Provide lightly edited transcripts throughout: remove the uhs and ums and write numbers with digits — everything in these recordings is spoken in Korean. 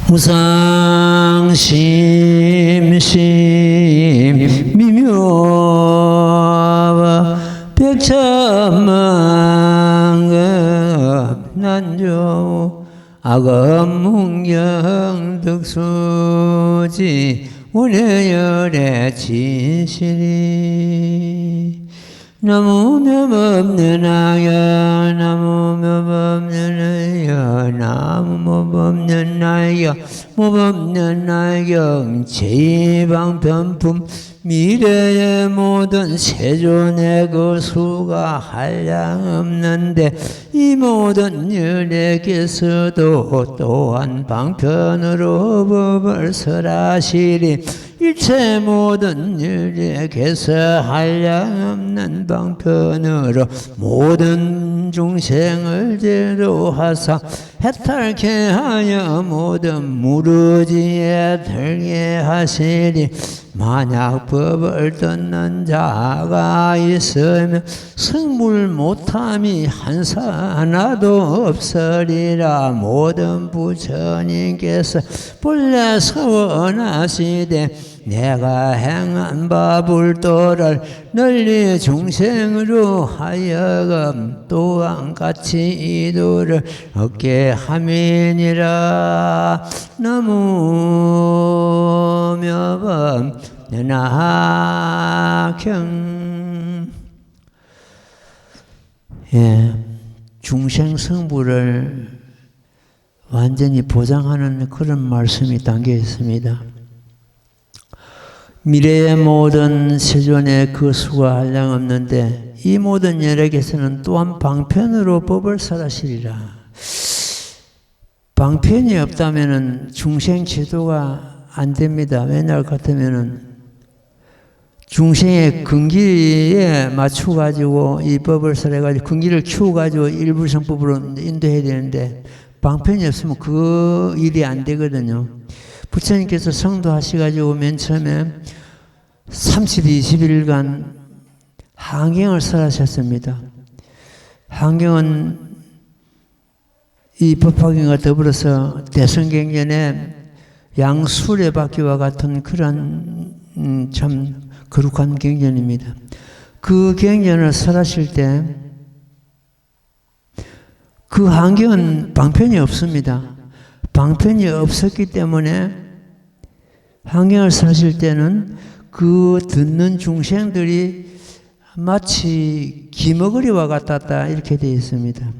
무상심심 미묘와 백천만급 난조 악업문경 득수지 원해열의 진실이 나무 묘법는 아여 나무 묘법는 아여 나무 묘법는 아여 묘법는 아여 제방편품 미래의 모든 세존의 그 수가 한량없는데 이 모든 일에게서도 또한 방편으로 법을 설하시리 일체 모든 일에게서 한량없는 방편으로 모든 중생을 제도하사 해탈케 하여 모든 무르지에 들게 하시리 만약 법을 듣는 자가 있으면 승불 못함이 하나도 없으리라. 모든 부처님께서 본래 서원하시되 내가 행한 바불도를 널리 중생으로 하여금 또한 같이 이도를 얻게 함이니라. 나무 묘법 연하경. 중생 성부를 완전히 보장하는 그런 말씀이 담겨 있습니다. 미래의 모든 세존의 그 수가 한량없는데 이 모든 열에게서는 또한 방편으로 법을 설하시리라. 방편이 없다면 중생 제도가 안 됩니다. 왜냐 같으면 중생의 근기에 맞춰가지고 이 법을 설해가지고 근기를 키워가지고 일불성법으로 인도해야 되는데 방편이 없으면 그 일이 안 되거든요. 부처님께서 성도하셔가지고 맨 처음에 20일간 한경을 설하셨습니다. 한경은 이 법화경과 더불어서 대성경전에 양수레바퀴와 같은 그런 참 거룩한 경전입니다. 그 경전을 설하실 때 그 한경은 방편이 없습니다. 방편이 없었기 때문에 한경을 설하실 때는 그 듣는 중생들이 마치 기머거리와 같았다 이렇게 되어 있습니다.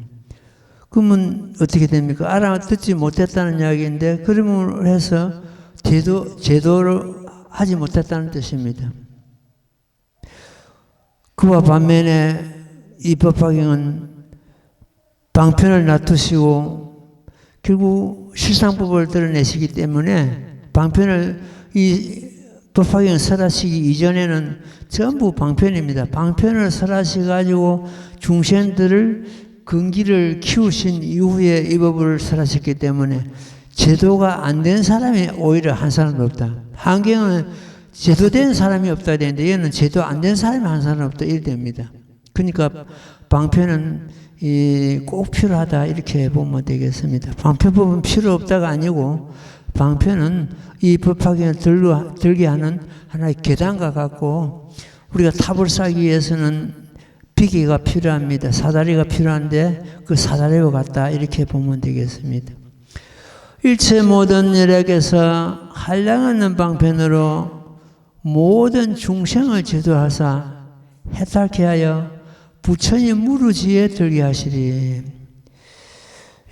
그러면 어떻게 됩니까? 알아듣지 못했다는 이야기인데 그러므로 해서 제도를 하지 못했다는 뜻입니다. 그와 반면에 이 법화경은 방편을 놔두시고 결국 실상법을 드러내시기 때문에 방편을 이 법화경을 설하시기 이전에는 전부 방편입니다. 방편을 설하셔가지고 중생들을 근기를 키우신 이후에 이 법을 설하셨기 때문에 제도가 안 된 사람이 오히려 한 사람도 없다. 한경은 제도된 사람이 없다 되는데 얘는 제도 안 된 사람이 한 사람 없다 이래 됩니다. 그러니까 방편은 꼭 필요하다 이렇게 보면 되겠습니다. 방편법은 필요 없다가 아니고 방편은 이 법화경을 들게 하는 하나의 계단과 같고 우리가 탑을 쌓기 위해서는 비계가 필요합니다. 사다리가 필요한데 그 사다리와 같다 이렇게 보면 되겠습니다. 일체 모든 일에게서 한량없는 방편으로 모든 중생을 제도하사 해탈케 하여 부처님 무르지에 들게 하시리.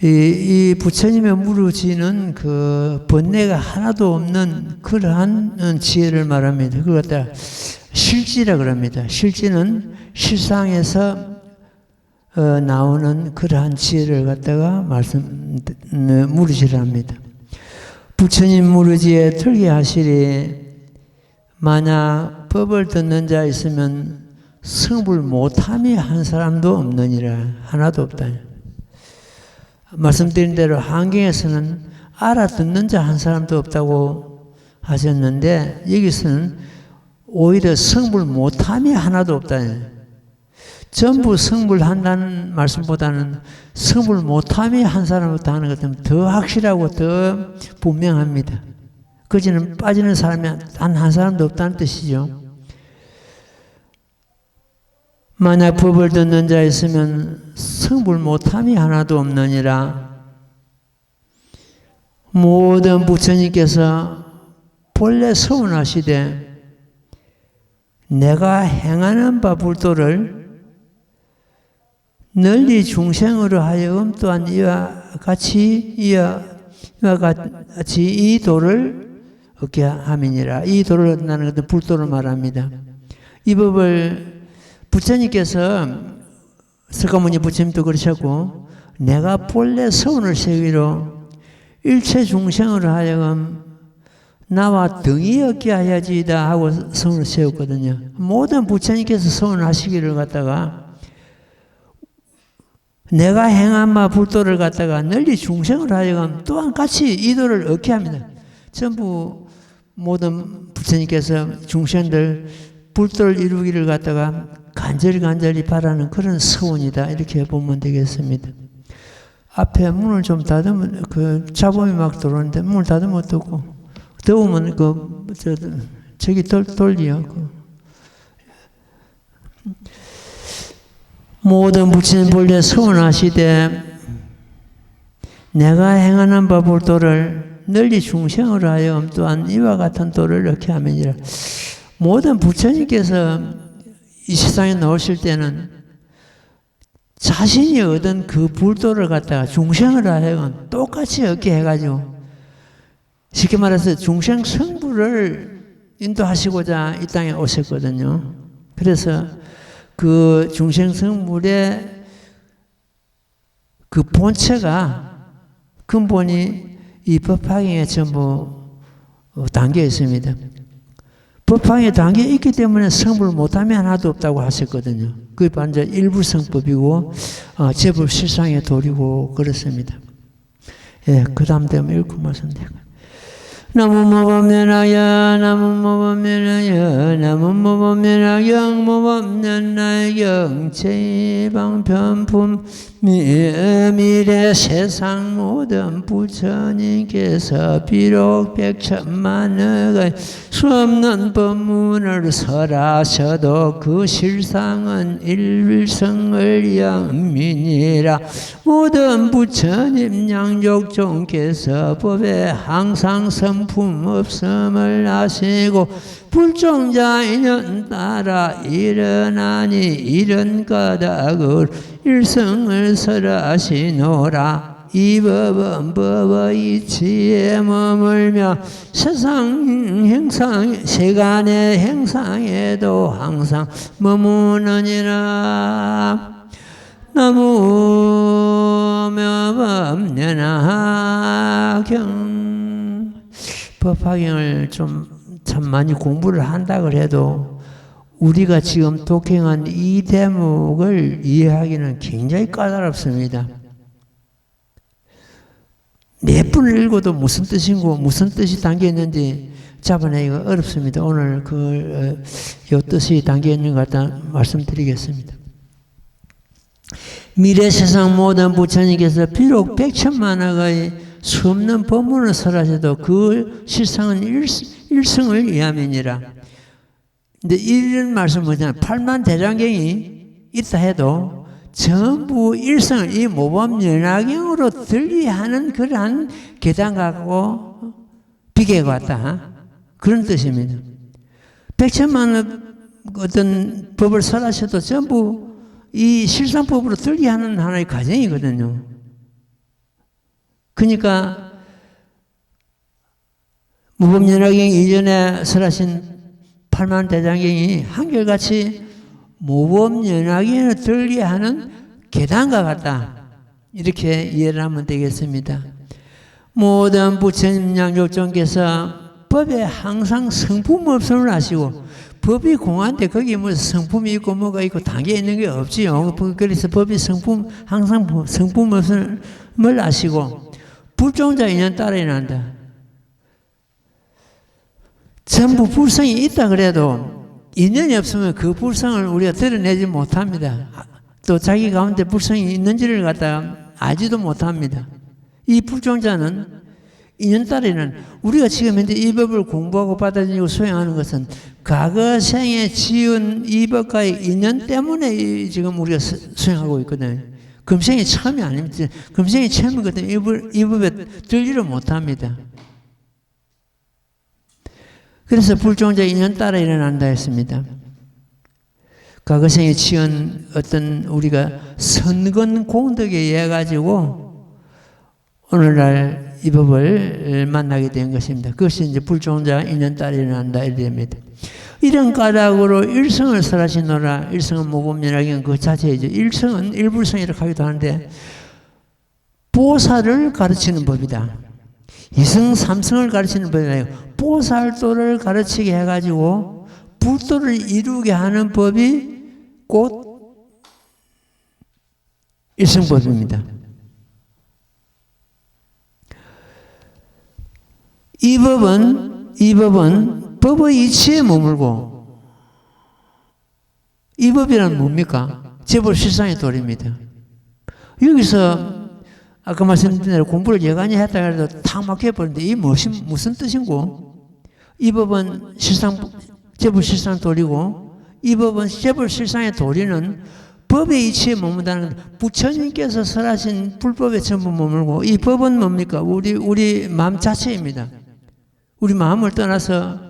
이 부처님의 무르지는 그 번뇌가 하나도 없는 그러한 지혜를 말합니다. 그걸 갖다 실지라 그럽니다. 실지는 실상에서 나오는 그러한 지혜를 갖다가 무르지를 합니다. 부처님 무르지에 들게 하시리. 만약 법을 듣는 자 있으면 성불 못함이 한 사람도 없느니라. 하나도 없다. 말씀드린 대로 한경에서는 알아듣는 자 한 사람도 없다고 하셨는데 여기서는 오히려 성불 못함이 하나도 없다. 전부 성불한다는 말씀보다는 성불 못함이 한 사람부터 하는 것 때문에 더 확실하고 더 분명합니다. 거기는 빠지는 사람이 단 한 사람도 없다는 뜻이죠. 만약 법을 듣는 자 있으면 성불 못함이 하나도 없느니라. 모든 부처님께서 본래 서운하시되 내가 행하는 바 불도를 널리 중생으로 하여금 또한 이와 같이 이 도를 얻게 함이니라. 이 도를 얻는다는 것은 불도를 말합니다. 이 법을 부처님께서 석가모니 부처님도 그러셨고 내가 본래 서운을 세위로 일체 중생으로 하여금 나와 등이 얻게 하여지이다 하고 서운을 세웠거든요. 모든 부처님께서 서운하시기를 갖다가 내가 행한 바 불도를 갖다가 널리 중생으로 하여금 또한 같이 이 도를 얻게 합니다. 전부 모든 부처님께서 중생들 불도를 이루기를 갖다가 간절히 바라는 그런 서운이다. 이렇게 보면 되겠습니다. 앞에 문을 좀 닫으면 잡음이 막 들어오는데 문을 닫으면 어떡고 더우면 저기 돌리요. 모든 부처님 본래 서운하시되 내가 행하는 바 불도를 널리 중생으로 하여금 또한 이와 같은 도를 얻게 하면이라. 모든 부처님께서 이 세상에 나오실 때는 자신이 얻은 그 불도를 갖다가 중생으로 하여금 똑같이 얻게 해가지고 쉽게 말해서 중생 성부를 인도하시고자 이 땅에 오셨거든요. 그래서 그 중생 성불의 그 본체가 근본이 이 법화경에 전부 담겨 있습니다. 법화경에 담겨 있기 때문에 성불을 못함이 하나도 없다고 하셨거든요. 그게 바로 이제 일부성법이고 제법 실상의 도리고 그렇습니다. 예, 그 다음 되면 읽고 말씀드릴게요. 나무모범면하여 나무모범면하여 나무모범면하여 영모범면하여 영체방편품 미래 세상 모든 부처님께서 비록 백천만억의 수없는 법문을 설하셔도 그 실상은 일성을 영민이라. 모든 부처님 양족종께서 법에 항상 성품 없음을 아시고 불종자인연 따라 일어나니 이런 까닭을 일성을 설하시노라. 이 법은 법의 이치에 머물며 세간의 행상에도 항상 머무느니라. 나무묘법연하경. 법화경을 좀 참 많이 공부를 한다 그래도 우리가 지금 독행한 이 대목을 이해하기는 굉장히 까다롭습니다. 몇 분을 읽어도 무슨 뜻이고 무슨 뜻이 담겨 있는지 잡아내기가 어렵습니다. 오늘 요 뜻이 담겨 있는 것 같다 말씀드리겠습니다. 미래 세상 모든 부처님께서 비록 백천만억의 수없는 법문을 설하셔도 그 실상은 일성을 위함이니라. 근데 이런 말씀은 뭐냐면 8만 대장경이 있다 해도 전부 일성을 이 모범연화경으로 들리하는 그러한 계단 갖고 비계가 왔다. 그런 뜻입니다. 백천만 어떤 법을 설하셔도 전부 이 실상법으로 들리하는 하나의 과정이거든요. 그러니까 무법연화경 이전에 설하신 8만 대장경이 한결같이 무법연화경을 들리하는 계단과 같다. 이렇게 이해를 하면 되겠습니다. 모든 부처님 양족종께서 법에 항상 성품 없음을 아시고 법이 공한데 거기에 무슨 성품이 있고 뭐가 있고 담겨 있는 게 없지요. 그래서 법이 항상 성품 없음을 아시고 불종자 인연 따라 일어난다. 전부 불성이 있다 그래도 인연이 없으면 그 불성을 우리가 드러내지 못합니다. 또 자기 가운데 불성이 있는지를 갖다가 알지도 못합니다. 이 불종자는 인연 따르는 우리가 지금 현재 이 법을 공부하고 받아들이고 수행하는 것은 과거 생에 지은 이 법과의 인연 때문에 지금 우리가 수행하고 있거든요. 금생이 처음이 아닙니다. 금생이 처음이거든요. 이 법에 들지를 못합니다. 그래서 불종자 인연 따라 일어난다 했습니다. 과거 생에 지은 어떤 우리가 선건 공덕에 의해 가지고 오늘날 이 법을 만나게 된 것입니다. 그것이 이제 불종자 인연 따라 일어난다 이랍니다. 이런 까닭으로 일성을 설하시노라. 일성은 모범면하기는 그 자체이죠. 일성은 일불성이라고 하기도 하는데 보살을 가르치는 법이다. 이성 삼성을 가르치는 법이 아니고 보살도를 가르치게 해가지고 불도를 이루게 하는 법이 곧 일성법입니다. 이 법은 법의 이치에 머물고 이 법이란 뭡니까? 제법 실상의 도리입니다. 여기서 아까 말씀드린 대로 공부를 여간히 했다 해도 탁 막혀버리는데 이 무슨 뜻인고? 이 법은 제법 실상 도리고 이 법은 제법 실상의 도리는 법의 이치에 머문다는 것. 부처님께서 설하신 불법에 전부 머물고 이 법은 뭡니까? 우리 마음 자체입니다. 우리 마음을 떠나서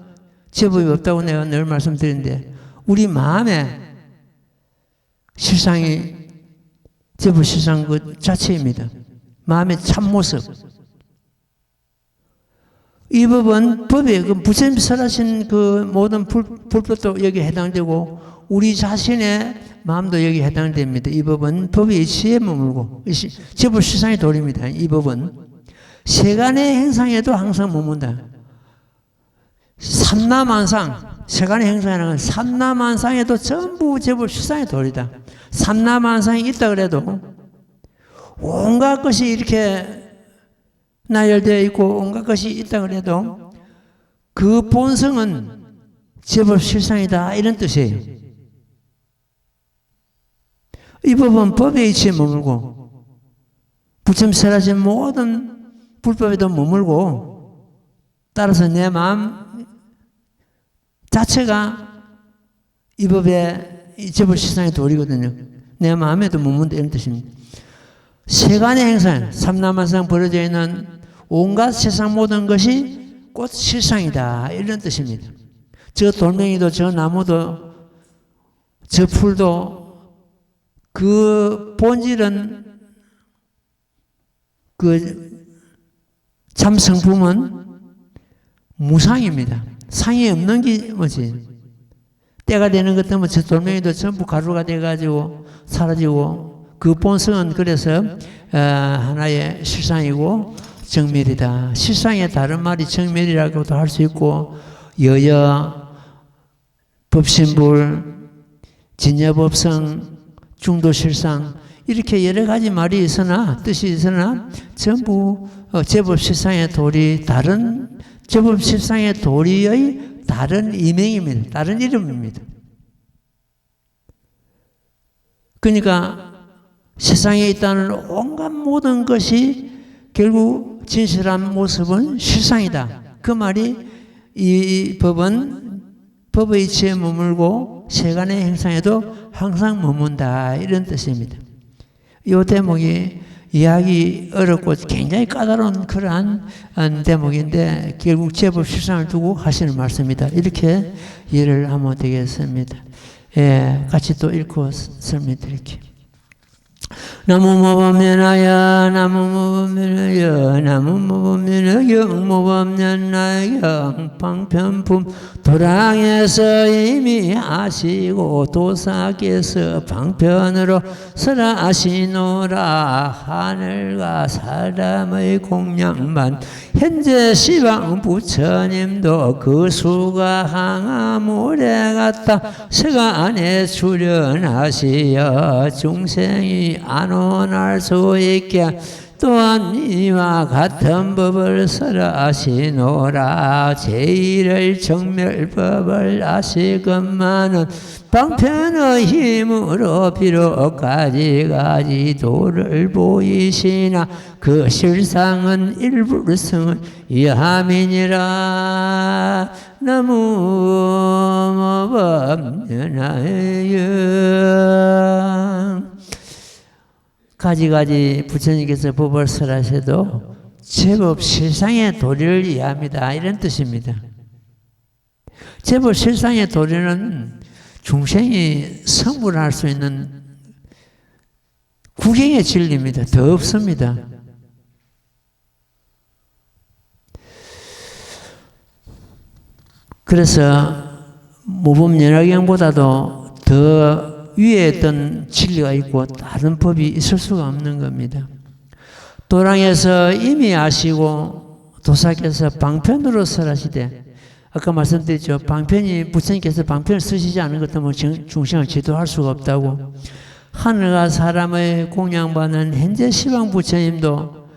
제법이 없다고 내가 늘 말씀드리는데 우리 마음의 실상이 제법 실상 그 자체입니다. 마음의 참모습. 이 법은 법에 그 부처님 설하신 그 모든 불법도 여기에 해당되고 우리 자신의 마음도 여기에 해당됩니다. 이 법은 법의 이치에 머물고 제법 실상의 도리입니다. 이 법은 세간의 행상에도 항상 머문다. 삼라만상, 세간의 행상이라는 건 삼라만상에도 전부 제법 실상의 도리다. 삼라만상이 있다 그래도 온갖 것이 이렇게 나열되어 있고 온갖 것이 있다 그래도 그 본성은 제법 실상이다 이런 뜻이에요. 이 법은 법의 이치에 머물고 부처님 설하신 모든 불법에도 머물고 따라서 내 마음 자체가 이 법의 제법 실상의 도리거든요. 내 마음에도 머문다 이런 뜻입니다. 세간의 행상, 삼라만상 벌어져 있는 온갖 세상 모든 것이 곧 실상이다 이런 뜻입니다. 저 돌멩이도 저 나무도 저 풀도 그 본질은 그 참성품은 무상입니다. 상이 없는 게 뭐지? 때가 되는 것 때문에 저 돌멩이도 전부 가루가 돼가지고 사라지고 그 본성은 그래서 하나의 실상이고 정멸이다. 실상의 다른 말이 정멸이라고도 할 수 있고 여여, 법신불, 진여법성, 중도실상 이렇게 여러 가지 말이 있으나 뜻이 있으나 전부 제법 실상의 도리 다른 제법 실상의 도리의 다른 이명입니다. 다른 이름입니다. 그러니까 세상에 있다는 온갖 모든 것이 결국 진실한 모습은 실상이다. 그 말이 이 법은 법의 이치에 머물고 세간의 행상에도 항상 머문다 이런 뜻입니다. 이 대목이 이해하기 어렵고 굉장히 까다로운 그러한 대목인데 결국 제법 실상을 두고 하시는 말씀이다. 이렇게 이해를 하면 되겠습니다. 예, 같이 또 읽고 설명드릴게요. 나무모범면하여 나무모범면하여 나무모범면하여 모범면하여 방편품 도랑에서 이미 하시고 도사께서 방편으로 설하시노라. 하늘과 사람의 공양만 현재 시방 부처님도 그 수가 항아 모래 같다 세간에 출현하시어 중생이 안온할 수 있게 또한 이와 같은 법을 설하시노라. 제1의 정멸법을 아시건만은 방편의 힘으로 비록 가지가지 도를 보이시나 그 실상은 일불성을 이함이니라. 나무 법면하여. 가지가지 부처님께서 법을 설하셔도 제법 실상의 도리를 이해합니다. 이런 뜻입니다. 제법 실상의 도리는 중생이 성불할 수 있는 구경의 진리입니다. 더 없습니다. 그래서 모범연화경보다도 더 위에 어떤 진리가 있고 다른 법이 있을 수가 없는 겁니다. 도랑에서 이미 아시고 도사께서 방편으로 설하시되, 아까 말씀드렸죠. 방편이, 부처님께서 방편을 쓰시지 않은 것 때문에 중생을 지도할 수가 없다고. 하늘과 사람의 공양받는 현재 시방 부처님도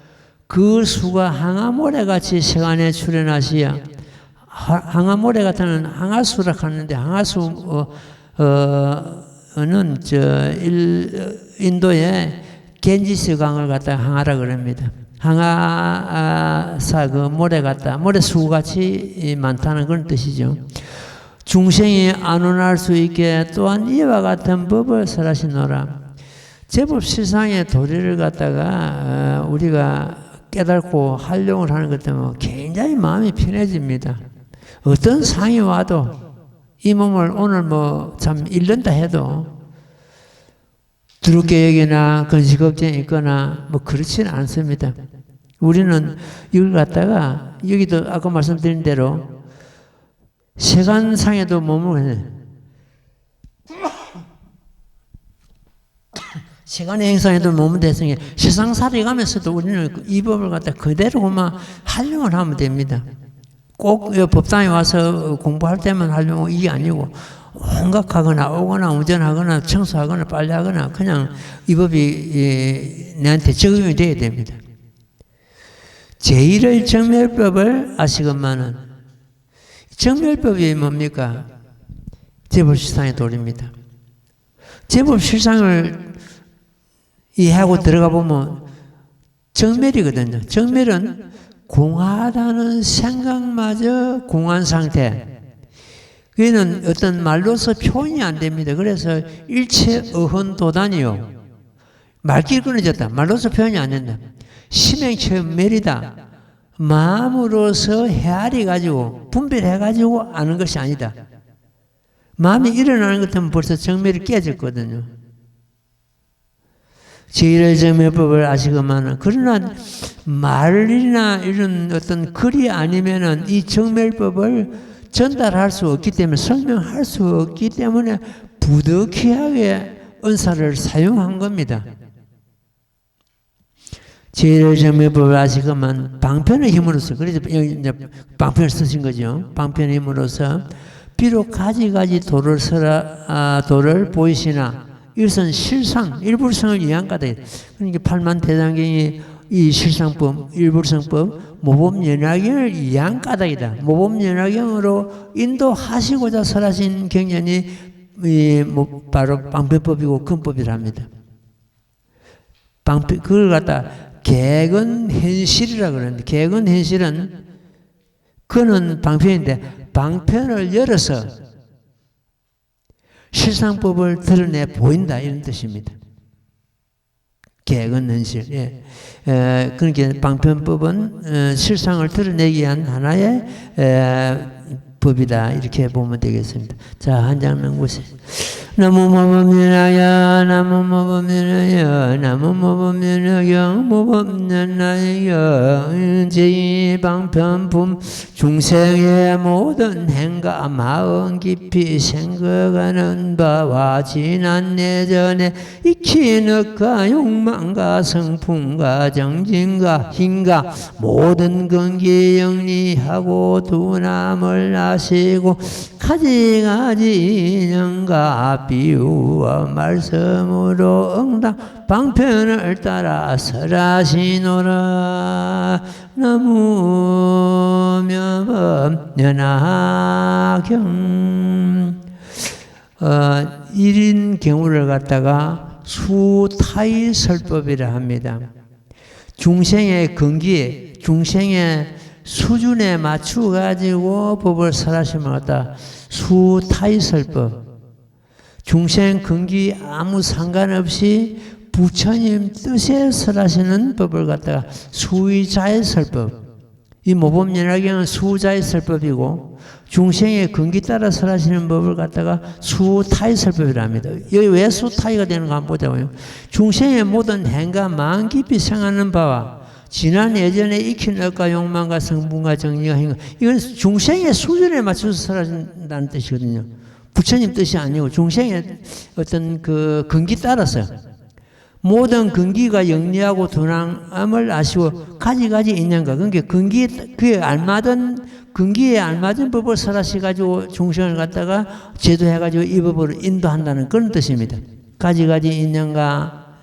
그 수가 항아모래같이 세간에 출현하시야, 항아모래 같은 항아수라 하는데, 항아수 는 인도의 겐지스 강을 갖다가 항아라 그럽니다. 항아사 그 모래 같다, 모래수같이 많다는 그런 뜻이죠. 중생이 안온할 수 있게 또한 이와 같은 법을 설하시노라. 제법 실상의 도리를 갖다가 우리가 깨닫고 활용을 하는 것 때문에 굉장히 마음이 편해집니다. 어떤 상이 와도 이 몸을 오늘 참 잃는다 해도 두렵게 여기나 근시걱정이 있거나 그렇지는 않습니다. 우리는 이걸 갖다가 여기도 아까 말씀드린 대로 세간상에도 몸을 세간의 행상에도 몸을 대성해 세상 살아가면서도 우리는 이 법을 갖다 그대로만 활용을 하면 됩니다. 꼭 법당에 와서 공부할 때만 하려면 이게 아니고 온갖 하거나 오거나 운전하거나 청소하거나 빨래하거나 그냥 이 법이 내한테 적용이 돼야 됩니다. 제1의 정멸법을 아시건만은, 정멸법이 뭡니까? 제법실상의 도리입니다. 제법실상을 이해하고 들어가 보면 정멸이거든요. 정멸은 공하다는 생각마저 공한 상태. 그는 어떤 말로서 표현이 안 됩니다. 그래서 일체 어헌도단이요. 말길 끊어졌다. 말로서 표현이 안 된다. 심행체멸이다. 마음으로서 헤아리 가지고 분별해 가지고 아는 것이 아니다. 마음이 일어나는 것 같으면 벌써 정멸이 깨졌거든요. 제1의 정멸법을 아시건만은, 그러나 말이나 이런 어떤 글이 아니면은 이 정멸법을 전달할 수 없기 때문에, 설명할 수 없기 때문에 부득이하게 은사를 사용한 겁니다. 제1의 정멸법을 아시건만 방편의 힘으로서, 그래서 이제 방편을 쓰신 거죠. 방편의 힘으로서 비록 가지가지 도를 보이시나 이것은 실상, 일불성을 이해한가다. 그러니까 팔만대장경이 이 실상법, 일불성법, 모범연화경을 이해한 까닭이다. 모범연화경으로 인도하시고자 설하신 경전이 바로 방편법이고 근법이랍니다. 그걸 갖다 개근현실이라고 그러는데, 개근현실은 그는 방편인데 방편을 열어서 실상법을 드러내 보인다, 이런 뜻입니다. 개근현실. 예. 그러니까 방편법은 실상을 드러내기 위한 하나의 법이다, 이렇게 보면 되겠습니다. 자, 한 장면 보세요. 나무 모범연하여, 나무 모범연하여, 나무 모범연하여, 모범연하여. 제2방편품 중생의 모든 행가 마음 깊이 생각하는 바와 지난 예전에 익히 능가 욕망과 성품과 정진과 힘과 모든 근기 영리하고 두남을 아시고 가지가지 인연과 비유와 말씀으로 응당 방편을 따라 설하시노라. 나무며 법연하경 1인 경우를 갖다가 수타의 설법이라 합니다. 중생의 근기, 중생의 수준에 맞추어 가지고 법을 설하시면 갖다 수타의 설법. 중생 근기 아무 상관없이 부처님 뜻에 설하시는 법을 갖다가 수의자의 설법. 이 모범연화경은 수자의 설법이고 중생의 근기 따라 설하시는 법을 갖다가 수타의 설법이라 합니다. 여기 왜 수타의가 되는가 한번 보자고요. 중생의 모든 행과 마음 깊이 생하는 바와 지난 예전에 익힌 억과 욕망과 성분과 정리가 행위, 이건 중생의 수준에 맞춰서 설하신다는 뜻이거든요. 부처님 뜻이 아니고 중생의 어떤 그 근기 따라서 모든 근기가 영리하고 둔함을 아시고 가지가지 있는가. 그러니까 그에 알맞은 근기에 알맞은 법을 설하셔가지고 중생을 갖다가 제도해가지고 이 법으로 인도한다는 그런 뜻입니다. 가지가지 있는가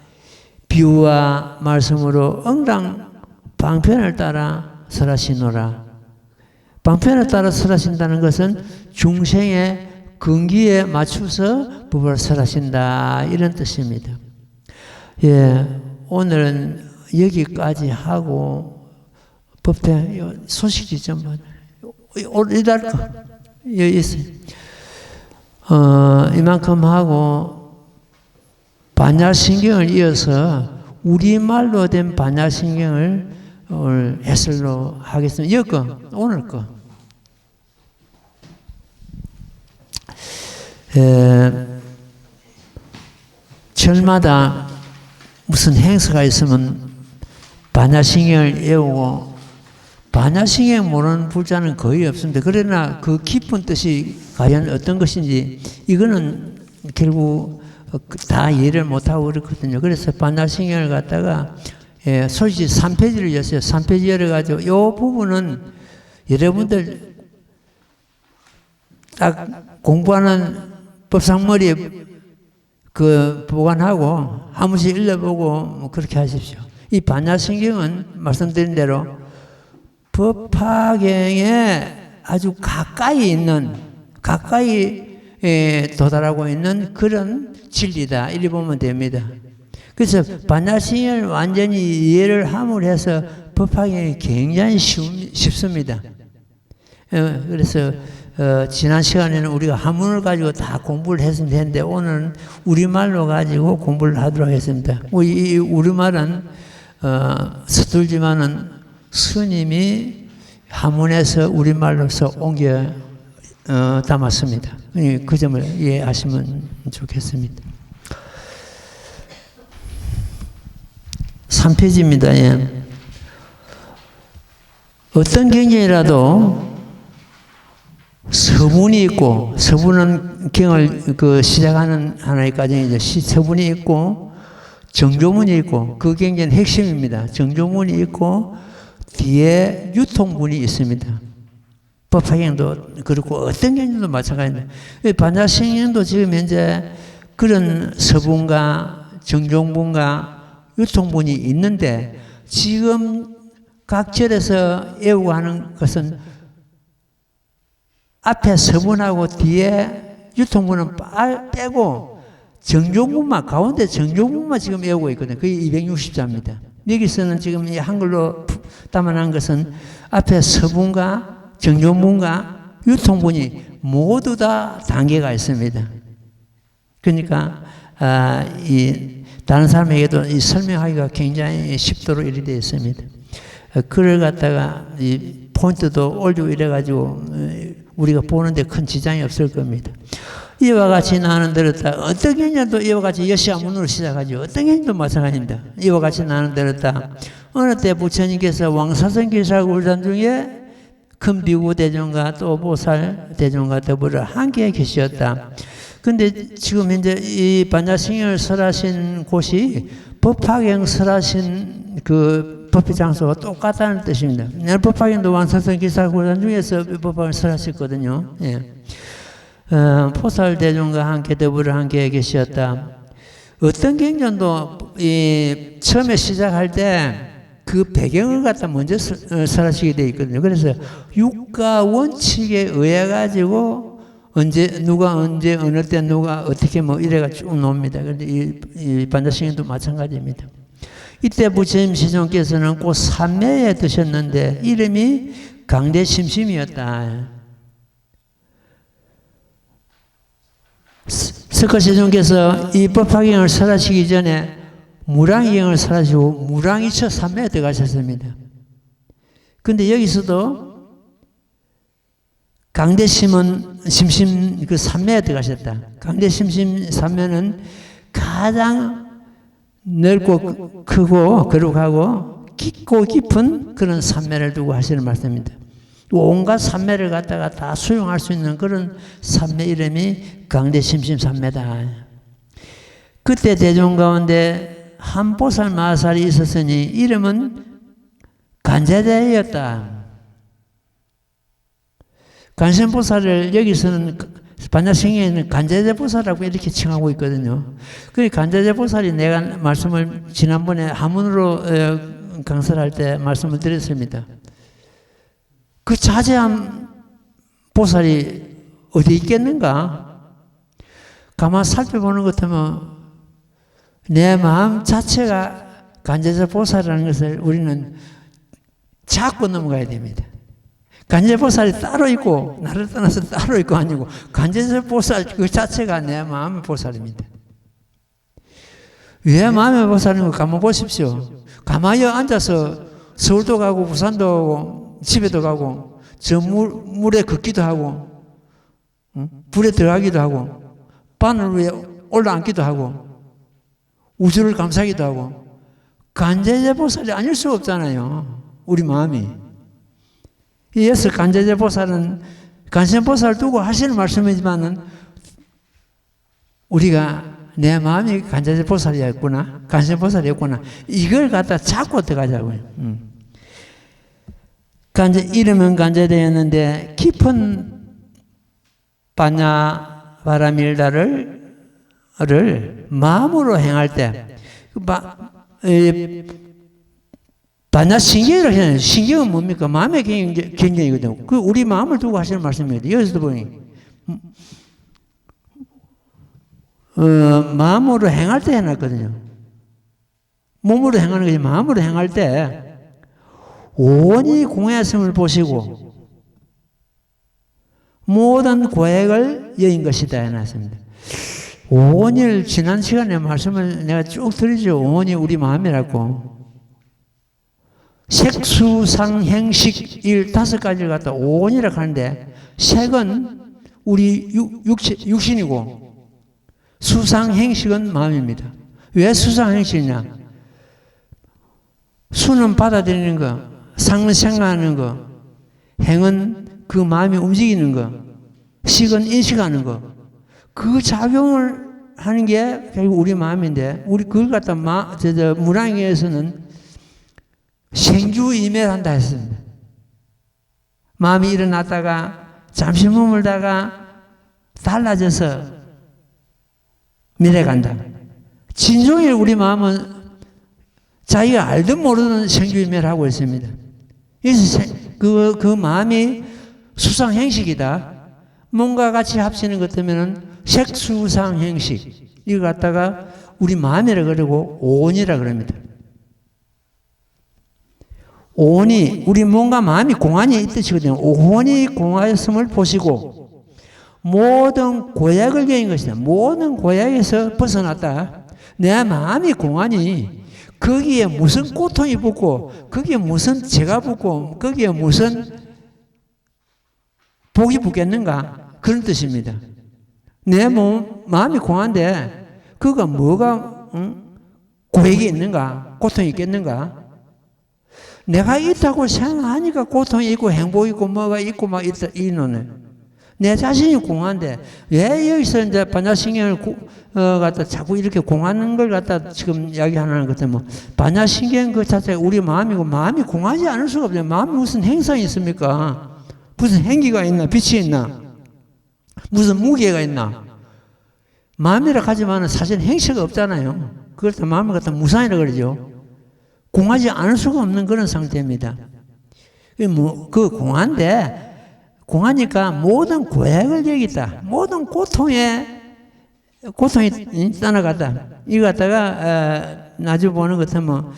비유와 말씀으로 응당 방편을 따라 설하시노라. 방편을 따라 설하신다는 것은 중생의 근기에 맞춰서 법을 설하신다 이런 뜻입니다. 예, 오늘은 여기까지 하고 법회 소식이 좀 이달 거 여기 있어요. 이만큼 하고 반야신경을 이어서 우리말로 된 반야신경을 오늘 해설로 하겠습니다. 이거 거, 오늘 거. 절마다 무슨 행사가 있으면 반야신경을 외우고 반야신경 모르는 불자는 거의 없습니다. 그러나 그 깊은 뜻이 과연 어떤 것인지 이거는 결국 다 이해를 못하고 그렇거든요. 그래서 반야신경을 갖다가 솔직히 3페이지를 였어요. 3페이지 열어가지고 이 부분은 여러분들 딱 공부하는 법상머리에 그 보관하고 한 번씩 읽어보고 뭐 그렇게 하십시오. 이 반야신경은 말씀드린 대로 법화경에 아주 가까이 있는, 가까이 도달하고 있는 그런 진리다. 이리 보면 됩니다. 그래서 반야신경을 완전히 이해를 함으로 해서 법화경이 굉장히 쉽습니다. 그래서 지난 시간에는 우리가 한문을 가지고 다 공부를 했으면 되는데 오늘은 우리말로 가지고 공부를 하도록 했습니다. 이 우리말은 서툴지만은 스님이 한문에서 우리말로서 옮겨 담았습니다. 그 점을 이해하시면 좋겠습니다. 3페이지입니다. 예. 어떤 경전이라도 서분이 있고, 서분은 경을 시작하는 하나의 과정이죠. 서분이 있고, 정조문이 있고, 그 경전은 핵심입니다. 정조문이 있고, 뒤에 유통문이 있습니다. 법화경도 그렇고, 어떤 경전도 마찬가지입니다. 반야신경도 지금 현재 그런 서분과 정조문과 유통문이 있는데, 지금 각 절에서 외우고 하는 것은 앞에 서문하고 뒤에 유통문은 빼고 정조문만, 가운데 정조문만 지금 외우고 있거든요. 그게 260자입니다. 여기서는 지금 이 한글로 담아놓은 것은 앞에 서문과 정조문과 유통문이 모두 다 단계가 있습니다. 그러니까 다른 사람에게도 이 설명하기가 굉장히 쉽도록 이렇게 되어 있습니다. 글을 갖다가 이 포인트도 올리고 이래가지고 우리가 보는데 큰 지장이 없을 겁니다. 이와 같이 나는 들었다. 어떤 경전도 이와 같이 여시아문으로 시작하죠. 어떤 경전도 마찬가지입니다. 이와 같이 나는 들었다. 어느 때 부처님께서 왕사선 기사굴단 중에 큰 비구 대종과 또 보살 대종과 더불어 함께 계셨다. 근데 지금 현재 이 반야신경을 설하신 곳이 법화경 설하신 그 법회 장소가 똑같다는 뜻입니다. 법화경도 왕사선 기사굴단 중에서 법화경을 설하셨거든요. 예. 포살대중과 함께 더불어 함께 계셨다. 어떤 경전도 처음에 시작할 때 그 배경을 갖다 먼저 설하시게 되어 있거든요. 그래서 육가 원칙에 의해 가지고 누가 언제 어느 때 누가 어떻게 뭐 이래가 쭉 나옵니다. 그런데 이 반자신경도 마찬가지입니다. 이때 부처님 시종께서는 꼭 삼매에 드셨는데 이름이 강대심심이었다. 석가시종께서 이 법화경을 설하시기 전에 무량경을 설하시고 무량이처 삼매에 들어가셨습니다. 근데 여기서도 강대심심 그 삼매에 들어가셨다. 강대심심 삼매는 가장 넓고 크고 거룩하고 깊고 깊은 그런 삼매를 두고 하시는 말씀입니다. 온갖 삼매를 갖다가 다 수용할 수 있는 그런 삼매 이름이 강대심심 삼매다. 그때 대중 가운데 한 보살 마살이 있었으니 이름은 간제대였다. 간센보살을 여기서는 반야승에는 간제대보살이라고 이렇게 칭하고 있거든요. 그 간제대보살이 내가 말씀을 지난번에 한문으로 강설을 할 때 말씀을 드렸습니다. 그 자제한 보살이 어디 있겠는가? 가만 살펴보는 것 같으면 내 마음 자체가 간제자 보살이라는 것을 우리는 잡고 넘어가야 됩니다. 간제자 보살이 따로 있고 나를 떠나서 따로 있고 아니고 간제자 보살 그 자체가 내 마음의 보살입니다. 왜 마음의 보살인 거 가만 보십시오. 가만히 앉아서 서울도 가고 부산도 가고 집에도 가고 저 물에 걷기도 하고 불에 들어가기도 하고 바늘 위에 올라앉기도 하고 우주를 감싸기도 하고 간제자 보살이 아닐 수 없잖아요. 우리 마음이. 이어서 간제자 보살은 간센보살 두고 하시는 말씀이지만은 우리가 내 마음이 간제자 보살이었구나, 간센보살이었구나 이걸 갖다 잡고 들어가자고요. 이름은 간제되었는데 깊은 반야 바라밀다를 마음으로 행할 때 반야 신경이라고 해요. 신경은 뭡니까? 마음의 경경이거든요. 그 우리 마음을 두고 하시는 말씀입니다. 여기서도 보니 마음으로 행할 때 해놨거든요. 몸으로 행하는 것이 마음으로 행할 때 온이 공했음을 보시고 모든 고액을 여인 것이다 해놨습니다. 온을 지난 시간에 말씀을 내가 쭉 드리죠. 온이 우리 마음이라고. 색수상행식 일 5가지를 갖다 온이라고 하는데 색은 우리 육신이고 수상행식은 마음입니다. 왜 수상행식이냐? 수는 받아들이는 거, 상은 생각하는 거, 행은 그 마음이 움직이는 거, 식은 인식하는 거. 그 작용을 하는 게 결국 우리 마음인데, 우리 그걸 갖다 무량에서는 생주이매를 한다 했습니다. 마음이 일어났다가 잠시 머물다가 달라져서 미래간다. 진종일 우리 마음은 자기가 알든 모르든 생주이매를 하고 있습니다. 그래서 그 마음이 수상행식이다. 뭔가 같이 합치는 것 때문에 색수상행식. 이거 갖다가 우리 마음이라 그러고 온이라 그럽니다. 온이, 우리 뭔가 마음이 공안이 있듯이거든요. 온이 공하였음을 보시고 모든 고약을 겪은 것이다. 모든 고약에서 벗어났다. 내 마음이 공안이 거기에 무슨 고통이 붙고 거기에 무슨 죄가 붙고 거기에 무슨 복이 붙겠는가 그런 뜻입니다. 내 마음이 공한데 그가 뭐가 고액이 있는가 고통이 있겠는가. 내가 있다고 생각하니까 고통이 있고 행복이 있고 뭐가 있고 막 있다 이노네. 내 자신이 공한데 왜 여기서 이제 반야신경을 갖다 자꾸 이렇게 공하는 걸 갖다 지금 이야기하는 것 때문에 반야신경 그 자체가 우리 마음이고 마음이 공하지 않을 수가 없어요. 마음이 무슨 행성이 있습니까? 무슨 행기가 있나 빛이 있나? 무슨 무게가 있나? 마음이라 하지만 사실 행체가 없잖아요. 그걸 다 마음을 갖다 무상이라 그러죠. 공하지 않을 수가 없는 그런 상태입니다. 그 공한데, 공하니까 모든 고액을 여기다. 모든 고통이 떠나갔다. 이거 갖다가, 나중에 보는 것 같으면,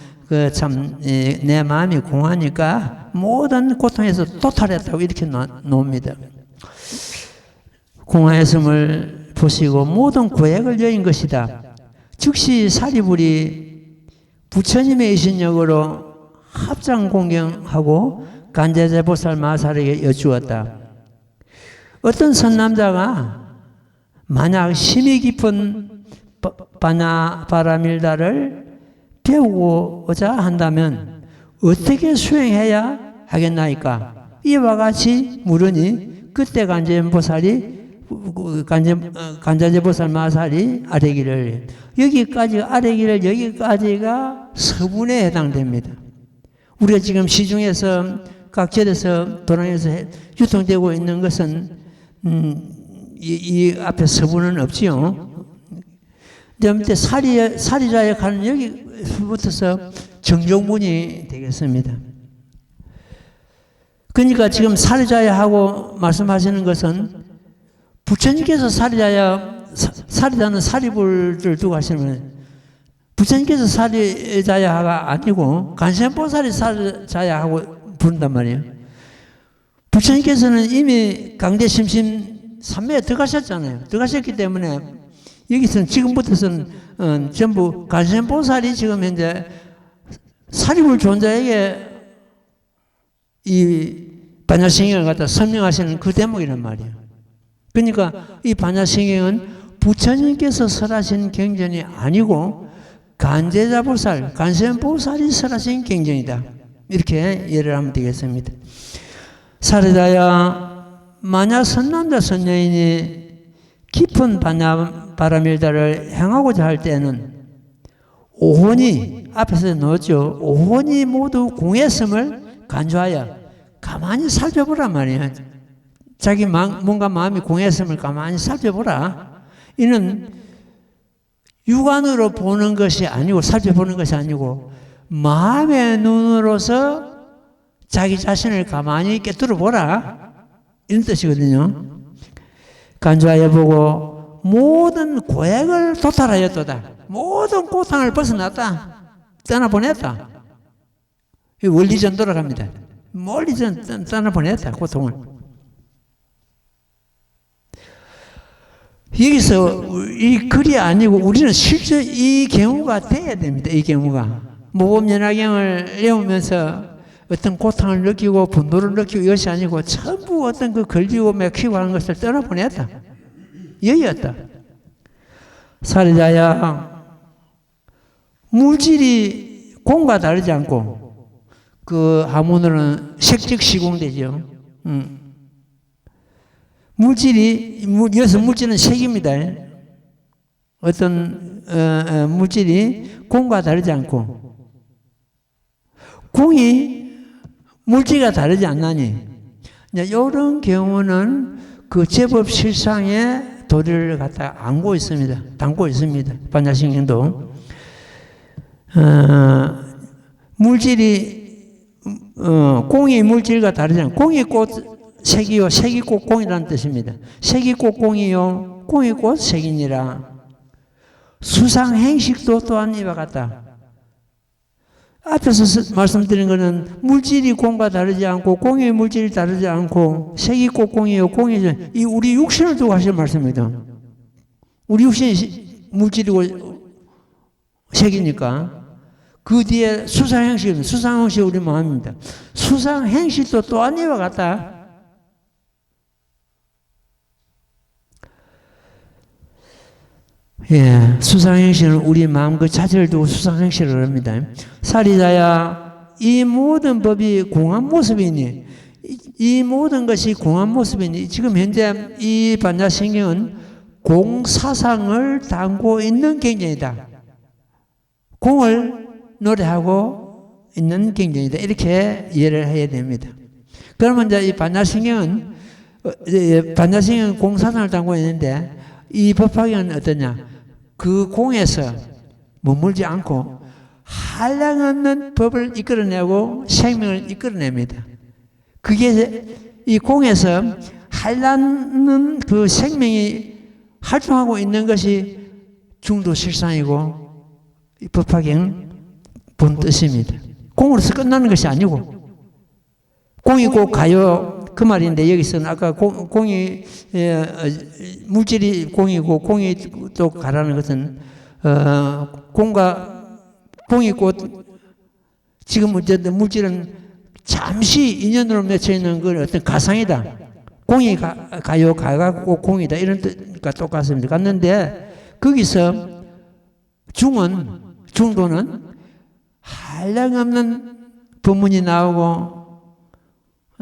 내 마음이 공하니까 모든 고통에서 도탈했다고 이렇게 놓습니다. 공하였음을 보시고 모든 고액을 여인 것이다. 즉시 사리불이 부처님의 이신력으로 합장 공경하고 간제자보살 마살에게 여쭈었다. 어떤 선남자가 만약 심히 깊은 바나바라밀다를 배우고자 한다면 어떻게 수행해야 하겠나이까? 이와 같이 물으니 그때 간자제보살 마살이 아래기를 여기까지가 서분에 해당됩니다. 우리가 지금 시중에서 각 절에서 도량에서 유통되고 있는 것은 이 앞에 서분은 없지요. 그런데 사리자에 가는 여기부터서 정정문이 되겠습니다. 그러니까 지금 사리자야하고 말씀하시는 것은 부처님께서 사리자는 사리불을 두고 하시면 부처님께서 사리자야가 아니고 간센보살이 사리자야하고 부른단 말이에요. 부처님께서는 이미 강대심심 삼매에 들어가셨잖아요. 들어가셨기 때문에 여기서는 지금부터는 전부 간센보살이 지금 현재 사리불 존자에게 이 반야신경을 갖다 설명하시는 그 대목이란 말이에요. 그러니까 이 반야신경은 부처님께서 설하신 경전이 아니고 간제자보살, 간센보살이 설하신 경전이다. 이렇게 이해를 하면 되겠습니다. 사리자야, 만약 선남자 선녀인이 깊은 바라밀다를 향하고자 할 때는 오혼이 앞에서 넣었죠. 오혼이 모두 공했음을 간주하여 가만히 살펴보란 말이에요. 자기 뭔가 마음이 공했음을 가만히 살펴보라. 이는 육안으로 보는 것이 아니고 살펴보는 것이 아니고 마음의 눈으로서 자기 자신을 가만히 깨뜨려 보라. 이런 뜻이거든요. 간주하여 보고 모든 고액을 도탈하였도다. 모든 고통을 벗어났다. 떠나보냈다. 원리전 돌아갑니다. 멀리 떠나보냈다. 고통을. 여기서 이 글이 아니고 우리는 실제 이 경우가 돼야 됩니다. 이 경우가. 모범연화경을 외우면서 어떤 고통을 느끼고 분노를 느끼고 이것이 아니고 전부 어떤 그 걸리고 맥히고 하는 것을 떠나보냈다. 여기였다. 사리자야, 물질이 공과 다르지 않고 그 하문으로는 색즉시공되죠. 여기서 물질은 색입니다. 어떤 물질이 공과 다르지 않고 공이 물질과 다르지 않나니 이런 경우는 그 제법 실상의 도리를 갖다 담고 있습니다. 반야신경도 물질이 공이 물질과 다르지 않고 공이 곧 색이요 색이 곧 공이라는 뜻입니다. 색이 곧 공이요 공이 곧 색이니라. 수상행식도 또한 이와 같다. 앞에서 말씀드린 것은 물질이 공과 다르지 않고 공의 물질이 다르지 않고 색이 꼭 공이요 공이 이 우리 육신을 두고 하신 말씀입니다. 우리 육신이 물질이고 색이니까 그 뒤에 수상행식, 수상행식이 우리 마음입니다. 수상행식도 또한 이와 같다. 예, 수상행실은 우리 마음 그 자체를 두고 수상행실을 합니다. 사리자야, 이 모든 법이 공한 모습이니, 이 모든 것이 공한 모습이니, 지금 현재 이 반야신경은 공사상을 담고 있는 경전이다. 공을 노래하고 있는 경전이다. 이렇게 이해를 해야 됩니다. 그러면 이제 이 반야신경은 반야성은 공사단을 담고 있는데 이 법화경은 어떠냐? 그 공에서 머물지 않고 한량없는 법을 이끌어내고 생명을 이끌어냅니다. 그게 이 공에서 한량없는 그 생명이 활동하고 있는 것이 중도실상이고 이 법화경 본 뜻입니다. 공으로서 끝나는 것이 아니고 공이 꼭 가요 그 말인데 여기서는 아까 공이 물질이 공이고 공이 또 가라는 것은 공이 곧 지금 물질은 잠시 인연으로 맺혀 있는 건 어떤 가상이다. 공이 가요 가고 공이다 이런 뜻과 똑같습니다. 같는데 거기서 중도는 한량없는 법문이 나오고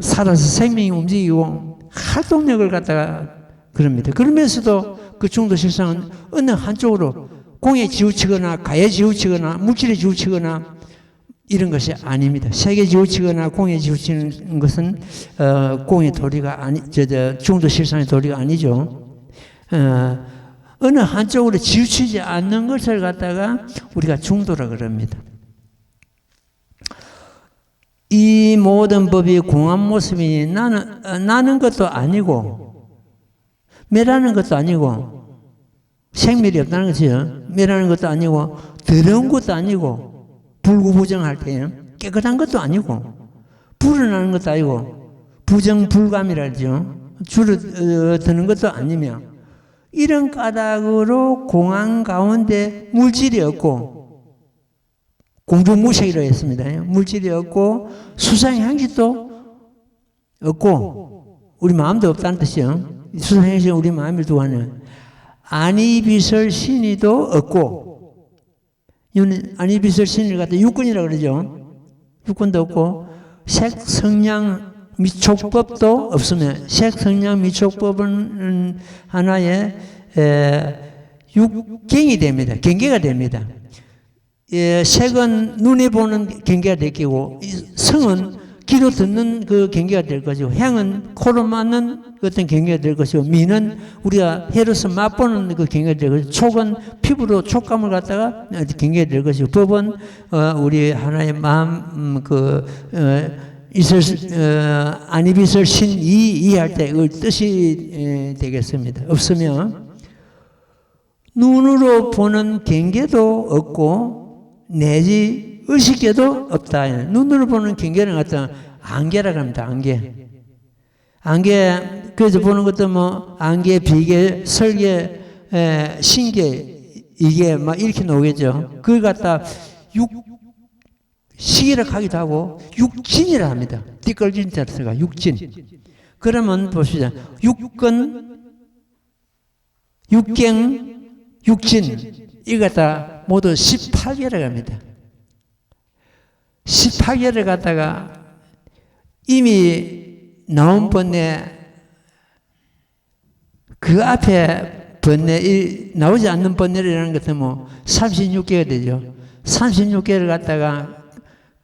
살아서 생명이 움직이고 활동력을 갖다가 그럽니다. 그러면서도 그 중도 실상은 어느 한쪽으로 공에 지우치거나 가에 지우치거나 물질에 지우치거나 이런 것이 아닙니다. 색에 지우치거나 공에 지우치는 것은 공의 도리가 중도 실상의 도리가 아니죠. 어느 한쪽으로 지우치지 않는 것을 갖다가 우리가 중도라 그럽니다. 이 모든 법이 공한 모습이니 나는 것도 아니고 매라는 것도 아니고 생멸이 없다는 것이죠. 매라는 것도 아니고 더러운 것도 아니고 불구부정할 때 깨끗한 것도 아니고 불어나는 것도 아니고 부정불감이라죠. 줄어드는 것도 아니며 이런 까닭으로 공안 가운데 물질이 없고 공중무색이라고 했습니다. 물질이 없고 수상향식도 없고 우리 마음도 없다는 뜻이요. 수상향식은 우리 마음을 두고 하는 안이비설 신의도 없고 안이비설 신의를 갖다 육군이라고 그러죠. 육군도 없고 색성량 미촉법도 없으면 색성량 미촉법은 하나의 육경이 됩니다. 경계가 됩니다. 색은 눈에 보는 경계가 될 거고 성은 귀로 듣는 그 경계가 될 것이고 향은 코로 맡는 어떤 경계가 될 것이고 미는 우리가 혀로서 맛보는 그 경계가 될 것이고 촉은 피부로 촉감을 갖다가 경계가 될 것이고 법은 우리 하나의 마음 안이비설 신이할 때 그 뜻이 되겠습니다. 없으면 눈으로 보는 경계도 없고 내지 의식계도 없다. 눈으로 보는 경계는 어떤 안개라고 합니다. 안개 그래서 보는 것도 뭐 안개, 비계, 설계, 신계 이게 막 이렇게 나오겠죠. 그걸 갖다 시기라 하기도 하고 육진이라 합니다. 띠끌진 자체가 육진. 그러면 봅시다. 육경, 육진 이거 갖다 모두 18개를 합니다. 18개를 갖다가 이미 나온 번뇌 그 앞에 번뇌 나오지 않는 번뇌라는 것은 뭐 36개가 되죠. 36개를 갖다가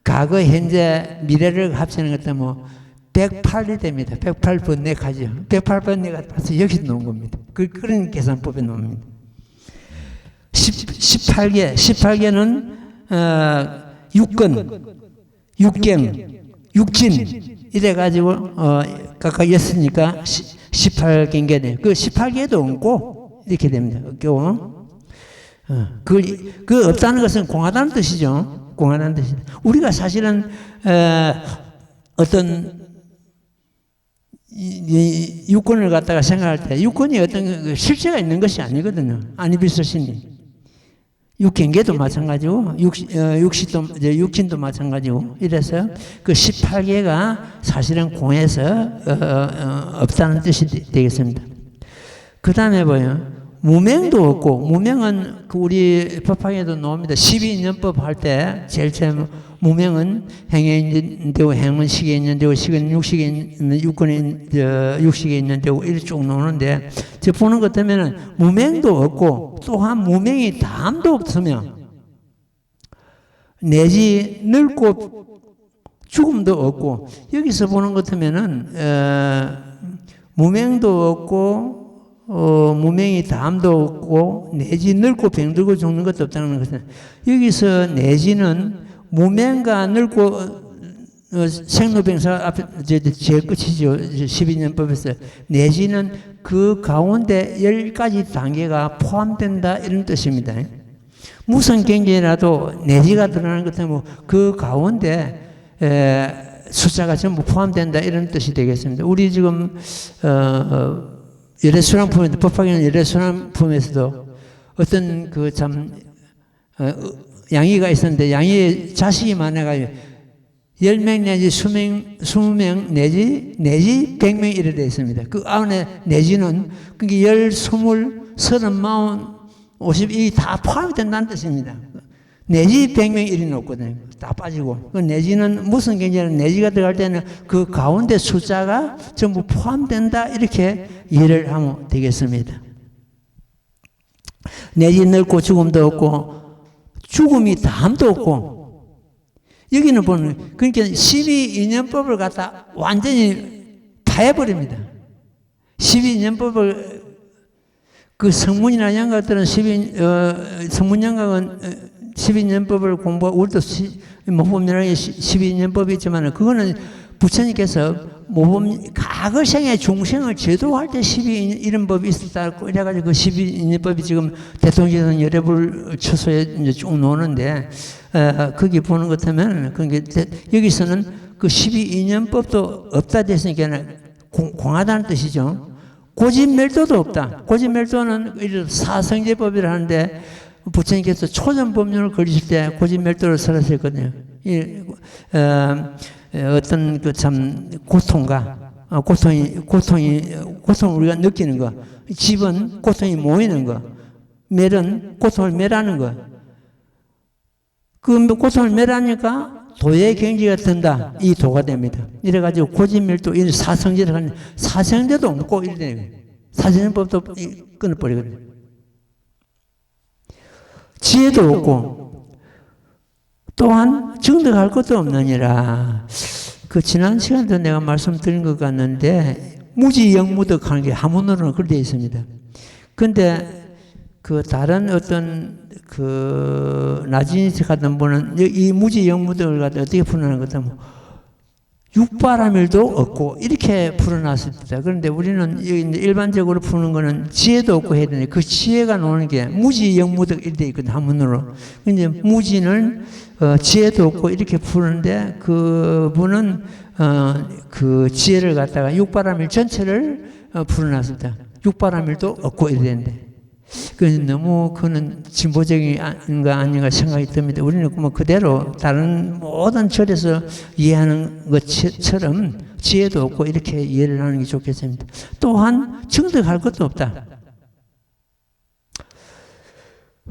과거, 현재, 미래를 합치는 것은 뭐 108이 됩니다. 108번뇌 가죠. 108번뇌가 다시 여기 놓은 겁니다. 그런 계산법에 놓습니다. 18개는 육근, 육경, 육진 이래가지고 각각 였으니까 18경계네. 그 18개도 없고 이렇게 됩니다. 그 없다는 것은 공하다는 뜻이죠. 공하다는 뜻이죠. 우리가 사실은 어떤 이 육권을 갖다가 생각할 때 육권이 어떤 실체가 있는 것이 아니거든요. 안이비설신이. 육경계도 마찬가지고 육신도 마찬가지고 이래서 그 18개가 사실은 공에서 없다는 뜻이 되겠습니다. 그 다음에 뭐예요? 무명도 없고 무명은 우리 법학에도 나옵니다. 12인연법 할 때 제일 처음 무명은 행에 있는 데고 행은 식에 있는 데고 식은 육식에 있는 육근에 육식에 있는 데고 이렇게 쭉 나오는데 저 보는 것 때문에는 무명도 없고 또한 무명이 담도 없으면 내지 늙고 죽음도 없고 여기서 보는 것 때문에는 무명도 없고 무명이 담도 없고 내지 늙고 병들고 죽는 것도 없다는 것은 여기서 내지는 무명과 늙고 생로병사 앞에 제일 끝이죠. 12년법에서 내지는 그 가운데 10가지 단계가 포함된다 이런 뜻입니다. 무슨 경계라도 내지가 드러나는 것 때문에 그 가운데 숫자가 전부 포함된다 이런 뜻이 되겠습니다. 우리 지금 열애순환품에도 법화경 열애순환품에서도 어떤 그 참 양이가 있었는데 양이의 자식이 많아가지고 10명 내지 20명 내지 100명 이래 되어 있습니다. 그 안에 내지는 그게 10, 20, 30, 40, 50 이 다 포함이 된다는 뜻입니다. 내지 100명 이리 높거든요. 다 빠지고. 그 내지는 무슨 경제는 내지가 들어갈 때는 그 가운데 숫자가 전부 포함된다 이렇게 이해를 하면 되겠습니다. 내지 넓고 죽음도 없고 죽음이 다함도 없고 여기는 보면 그러니까 12인연법을 갖다 완전히 파해버립니다. 12인연법을 그 성문이나 이런 것들은 성문양각은 12인연법을 공부하고 우리도 모범연락에 12인연법이 있지만 그거는 부처님께서 모범 과거생의 중생을 제도할 때 12인연 법이 있었다고 이래가지고 그 12인연법이 지금 대통령은 열애불 처소에 이제 쭉 노는데 거기 보는 것 같으면 여기서는 그 12인연법도 없다 됐으니까 공하다는 뜻이죠. 고집멸도도 없다. 고집멸도는 사성제법이라는데 부처님께서 초전법륜을 걸리실 때 고집멸도를 설하셨거든요. 어떤 그 참 고통을 우리가 느끼는 거, 집은 고통이 모이는 거, 멸은 고통을 멸하는 거. 그 고통을 멸하니까 도의 경지가 든다. 이 도가 됩니다. 이래가지고 고집멸도, 이 사성제를 하는 사성제도 없고 이래 되는 거예요. 사성제법도 끊어버리거든요. 지혜도 없고 또한 증득할 것도 없느니라. 그 지난 시간에도 내가 말씀드린 것 같는데 무지영무득하는 게 한문으로는 그렇게 되어 있습니다. 근데 그 다른 어떤 그 나진이식 같은 분은 이 무지영무득을 갖다 어떻게 풀어나는 것 같으면 육바라밀도 없고 이렇게 풀어놨습니다. 그런데 우리는 일반적으로 푸는 거는 지혜도 없고 해야 되는데 그 지혜가 나오는 게 무지영무득 이렇게 되어 있거든요. 한문으로. 근데 무지는 지혜도 없고 이렇게 푸는데 그분은 그 지혜를 갖다가 육바라밀 전체를 풀어놨습니다. 육바라밀도 없고 이래야 되는데 너무 그는 진보적인가 아닌가 생각이 듭니다. 우리는 뭐 그대로 다른 모든 절에서 이해하는 것처럼 지혜도 없고 이렇게 이해를 하는 게 좋겠습니다. 또한 증득할 것도 없다.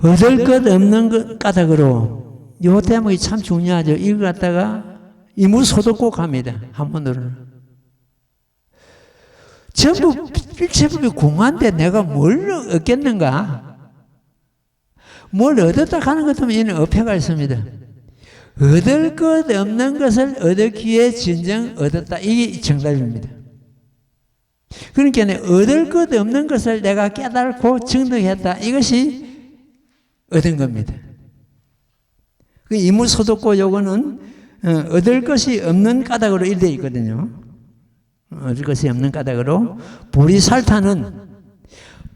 얻을 것 없는 것 까닭으로 이 대목이 참 중요하죠. 이걸 갖다가 이무소득고 갑니다. 한문으로는. 전부 일체법이 공한데 내가 뭘 얻겠는가? 뭘 얻었다 하는 것 때문에 이는 어폐가 있습니다. 얻을 것 없는 것을 얻었기에 진정 얻었다. 이게 정답입니다. 그러니까 얻을 것 없는 것을 내가 깨달고 증득했다. 이것이 얻은 겁니다. 그 이무소득고 요거는 얻을 것이 없는 까닭으로 일되어 있거든요. 얻을 것이 없는 까닭으로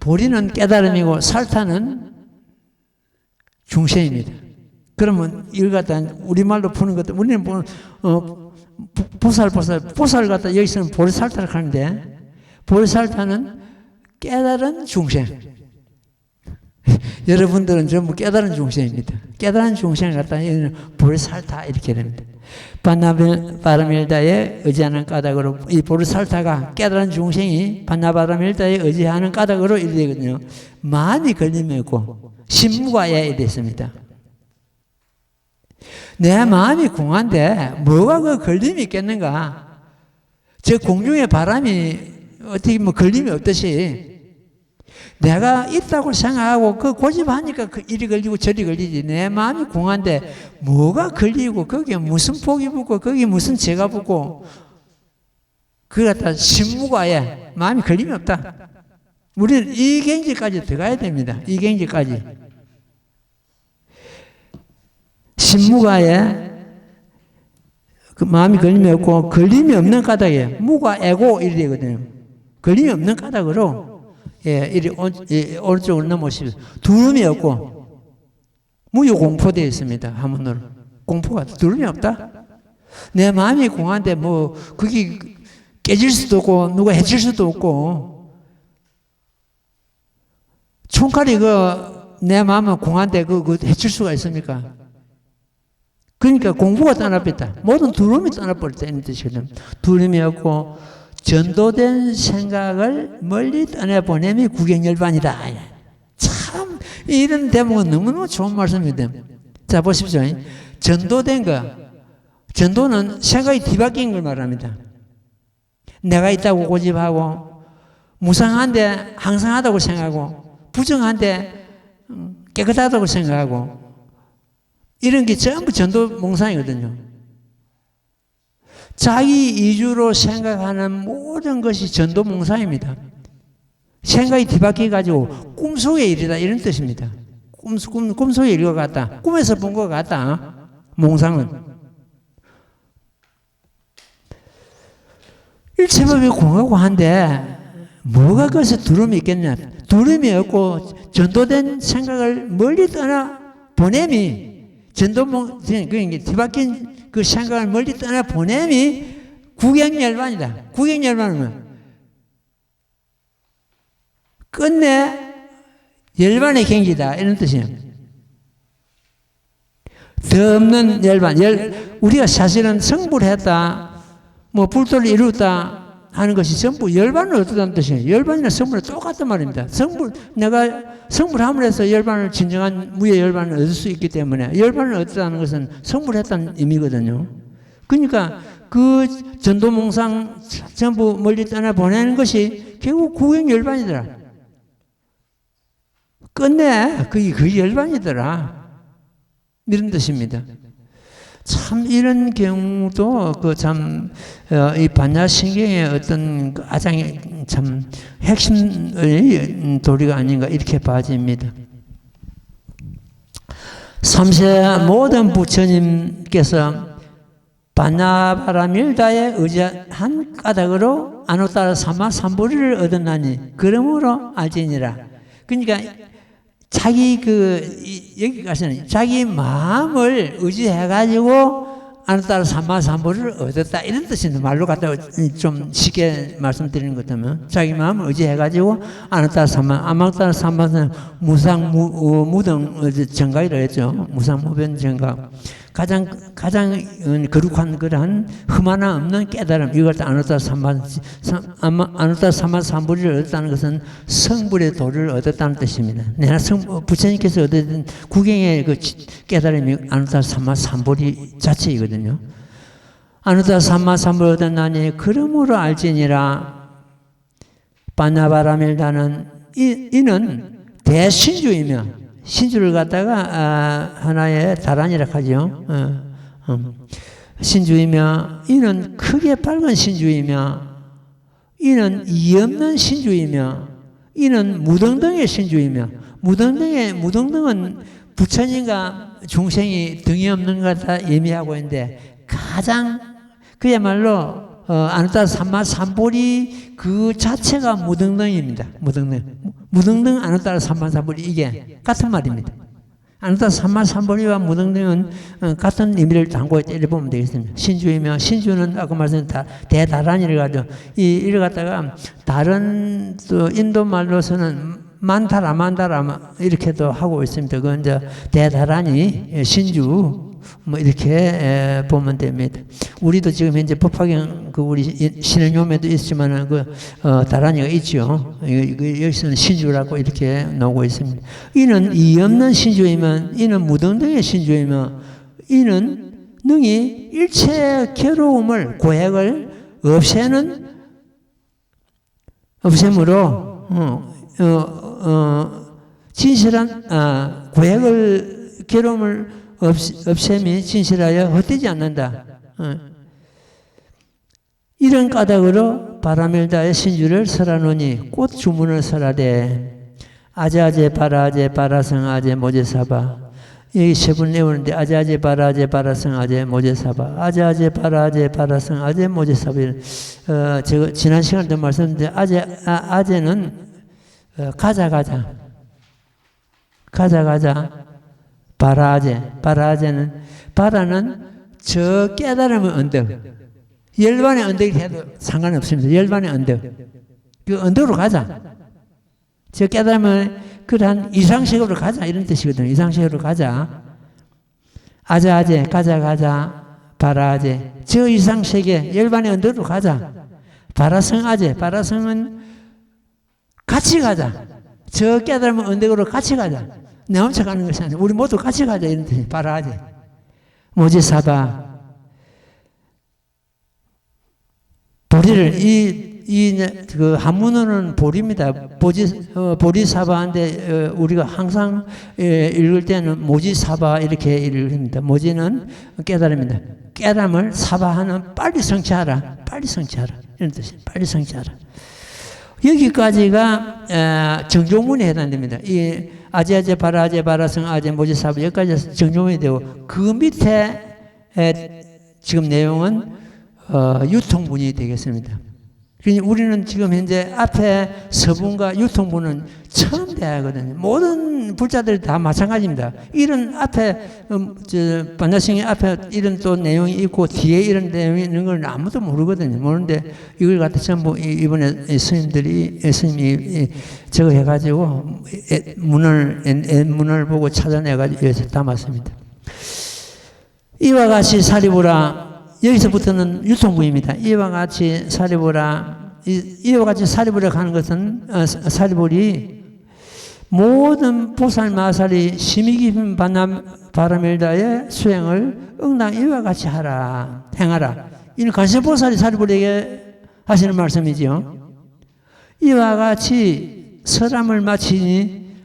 보리는 깨달음이고 살타는 중생입니다. 그러면 이걸 갖다 우리말로 푸는 것도 우리는 보는 보살 갖다 여기서는 보리살타를 하는데 보리살타는 깨달은 중생. 여러분들은 전부 깨달은 중생입니다. 깨달은 중생을 갖다 여기는 보리살타 이렇게 됩니다. 반나바라밀다에 의지하는 까닭으로 이 보리살타가 깨달은 중생이 반나바라밀다에 의지하는 까닭으로 이래 되거든요. 마음이 걸림이 없고 신무가에 됐습니다. 내 마음이 공한데 뭐가 그 걸림이 있겠는가? 저 공중의 바람이 어떻게 뭐 걸림이 없듯이 내가 있다고 생각하고 그 고집하니까 이리 걸리고 저리 걸리지. 내 마음이 공한데 뭐가 걸리고 거기에 무슨 복이 붙고 거기에 무슨 죄가 붙고 그걸 갖다 신무가에 마음이 걸림이 없다. 우리는 이 경지까지 들어가야 됩니다. 이 경지까지. 신무가에 그 마음이 걸림이 없고 걸림이 없는 까닭에 무가 애고 이래 되거든요. 걸림이 없는 까닭으로 이리 오른쪽으로 넘어오시면 두름이 없고 무효공포되어 있습니다. 한문으로. 공포가 두름이 없다. 내 마음이 공한데 뭐 그게 깨질 수도 없고 누가 해칠 수도 없고 총칼이 내 마음은 공한데 그 해칠 수가 있습니까? 그러니까 공부가 떠나버렸다. 모든 두려움이 떠나버렸다. 이런 뜻이거든. 두려움이 없고 전도된 생각을 멀리 떠내보냄이 구경열반이다. 참 이런 대목은 너무너무 좋은 말씀입니다. 자 보십시오. 전도된 거. 전도는 생각이 뒤바뀐 걸 말합니다. 내가 있다고 고집하고 무상한데 항상하다고 생각하고 부정한데 깨끗하다고 생각하고 이런 게 전부 전도 몽상이거든요. 자기 이주로 생각하는 모든 것이 전도 몽상입니다. 생각이 뒤바뀌어가지고 꿈속의 일이다 이런 뜻입니다. 꿈속의 일과 같다. 꿈에서 본 것 같다. 몽상은. 일체법이 공하고 한데 뭐가 그것에 두려움이 있겠냐. 두려움이 없고 전도된 생각을 멀리 떠나 보냄이 그러니까 뒤바뀐 그 생각을 멀리 떠나 보냄이 구경열반이다. 구경열반은 끝내 열반의 경지다 이런 뜻이에요. 더 없는 열반. 우리가 사실은 성불을 했다 뭐 불도를 이루었다 하는 것이 전부 열반을 얻었다는 뜻이에요. 열반이나 성불은 똑같단 말입니다. 내가 성불함을 해서 열반을 진정한 무의 열반을 얻을 수 있기 때문에 열반을 얻었다는 것은 성불했다는 의미거든요. 그러니까 그 전도몽상 전부 멀리 떠나보내는 것이 결국 구경열반이더라. 끝내 그 열반이더라. 이런 뜻입니다. 참 이런 경우도 이 반야신경의 어떤 가장 참 핵심의 도리가 아닌가 이렇게 봐집니다. 3세 모든 부처님께서 반야바라밀다에 의지한 까닭으로 아노따라 사마 삼보리를 얻었나니 그러므로 알지니라. 그러니까 여기 가서는 자기 마음을 의지해가지고 아노따라 삼마삼보를 얻었다 이런 뜻인데 말로 갖다 좀 쉽게 말씀드리는 것 같으면 자기 마음을 의지해가지고 아노따라 삼마삼보는 무상무등 정각이라고 했죠. 무상무변 정각. 가장 거룩한 그러한 흠 하나 없는 깨달음 이걸 아노따라 삼마삼보를 얻었다는 것은 성불의 도를 얻었다는 뜻입니다. 내가 부처님께서 얻은 구경의 그 깨달음이 아노따라 삼마삼보리 자체이거든요. 아노따라 삼마삼보를 얻었나니 그러므로 알지니라. 반야바라밀다는 이는 대신주이며 신주를 갖다가 하나의 다란이라 하죠. 신주이며 이는 크게 밝은 신주이며 이는 이 없는 신주이며 이는 무등등의 신주이며 무등등은 부처님과 중생이 등이 없는 것 같아 의미하고 있는데 가장 그야말로 아노따라 삼마삼보리 그 자체가 무등등입니다. 무등등 아노따라 삼마삼보리 이게 같은 말입니다. 아노따라 삼마삼보리와 무등등은 같은 의미를 담고 있다 이렇게 보면 되겠습니다. 신주이며 신주는 아까 말씀드린 대다란이를 가지고 이를 갖다가 다른 또 인도 말로서는 만타라만다라 이렇게도 하고 있습니다. 그건 이제 대다란이 신주 뭐 이렇게 보면 됩니다. 우리도 지금 현재 법화경 우리 신흥요매도 있지만은 다란이가 있죠. 여기서는 신주라고 이렇게 나오고 있습니다. 이는 이 없는 신주이면 이는 무등등의 신주이며 이는 능히 일체 괴로움을 고액을 없앰으로 진실한 고액을 괴로움을 없앰이 진실하여 헛되지 않는다. 이런 까닭으로 바라밀다의 신주를 설하노니 꽃 주문을 설하되 아제아제 바라아제 바라성 아제 모제사바. 여기 세분 내오는데 아제아제 바라아제 바라성 아제 모제사바. 아제아제 바라아제 바라성 아제 모제사바. 제가 지난 시간에도 말씀드렸는데 아제는 가자 바라아제는 바라는 저 깨달음의 언덕, 열반의 언덕이 해도 상관없습니다. 열반의 언덕, 그 언덕으로 가자. 저 깨달음의 그러한 이상식으로 가자 이런 뜻이거든요. 이상식으로 가자. 아자아제 가자 바라아제 저 이상세계 열반의 언덕으로 가자. 바라성아제 바라성은 같이 가자. 저 깨달음의 언덕으로 같이 가자. 내 혼자 가는 것이 아니라 우리 모두 같이 가자 이런 뜻이 바라아제. 모지사바 보리를 그 한문어는 보리입니다. 보리사바인데 우리가 항상 읽을 때는 모지사바 이렇게 읽습니다. 모지는 깨달음입니다. 깨달음을 사바하는 빨리 성취하라 이런 뜻이에요. 빨리 성취하라. 여기까지가 정조문에 해당됩니다. 이 아제아제 바라아제 바라성 아제 모지사바 여기까지 정조문이 되고 그 밑에 지금 내용은 유통문이 되겠습니다. 그러니까 우리는 지금 현재 앞에 서문과 유통문은 처음 대하거든요. 모든 불자들이 다 마찬가지입니다. 이런 앞에 반야성의 앞에 이런 또 내용이 있고 뒤에 이런 내용이 있는 걸 아무도 모르거든요. 모르는데 이걸 갖다 전부 이번에 스님이 저거 해가지고 문을 보고 찾아내가지고 여기서 담았습니다. 이와 같이 사리부라 여기서부터는 유통부입니다. 이와 같이 사리부라 가는 것은 사리불이 모든 보살 마살이 심히 깊은 바라밀다의 수행을 응당 이와 같이 행하라. 이는 간세보살이 사리불에게 하시는 말씀이지요. 이와 같이 설함을 마치니